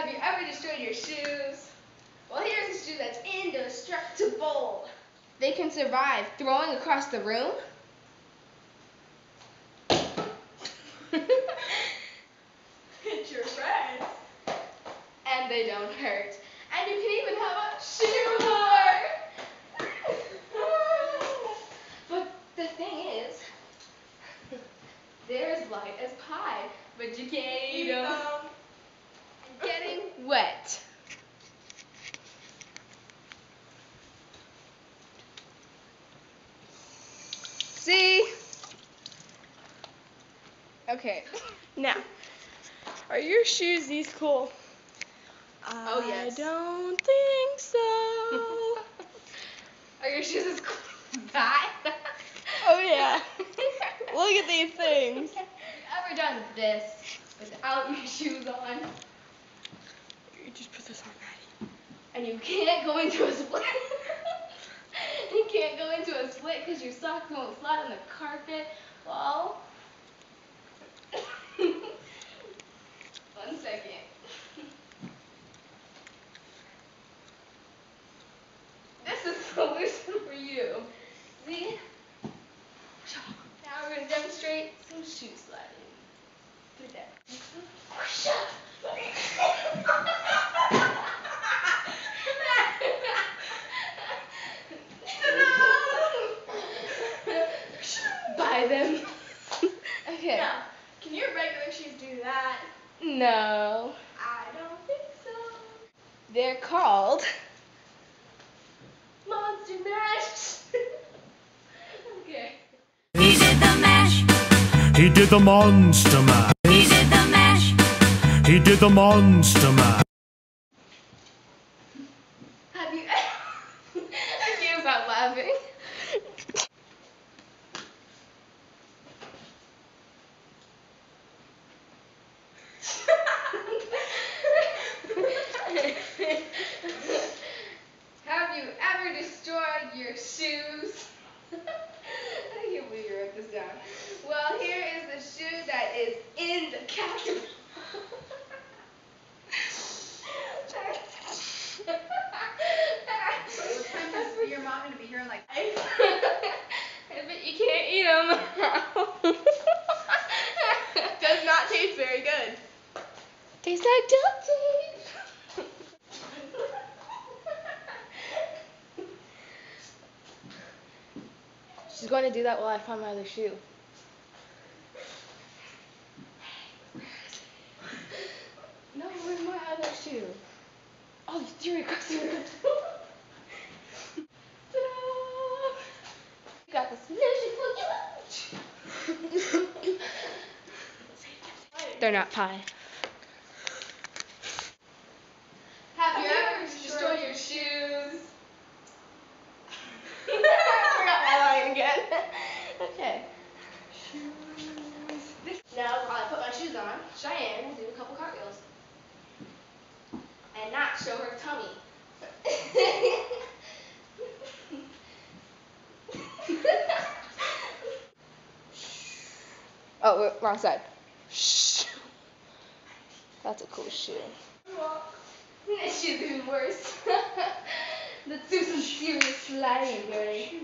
Have you ever destroyed your shoes? Well, here's a shoe that's indestructible. They can survive throwing across the room. Hit your friends. And they don't hurt. And you can even have a shoe war. But the thing is, they're as light as pie, but you can't eat them. Getting wet. See? Okay. Now, are your shoes these cool? Oh, yes. I don't think so. Are your shoes as cool as that? Oh yeah. Look at these things. Have you ever done this without your shoes on? You just put this on, Maddie. And you can't go into a split. You can't go into a split because your socks won't slide on the carpet. Well, 1 second. This is a solution for you. See? Now we're going to demonstrate some shoe sliding. Put it there. Buy them. Okay. Now, can your regular shoes do that? No. I don't think so. They're called Monster Mash. Okay. He did the mash. He did the monster mash. He did the mash. He did the monster mash. Have you I can't stop laughing. Have you ever destroyed your shoes? I can't believe you wrote this down. Well, here is the shoe that is indestructible. Your mom gonna be here in like But you can't eat them. does not taste very good. Tastes like duct tape. She's going to do that while I find my other shoe. No, where's my other shoe? Oh, you threw it across the room. Ta-da! Got the solution for you. They're not pie. Have you ever destroyed your shoes? I forgot my line again. Okay. Now, while I put my shoes on, Cheyenne will do a couple cartwheels. And not show her tummy. Oh, wrong side. Shh. That's a cool shoe. This shoe's even worse. Let's do some serious sliding, girlie.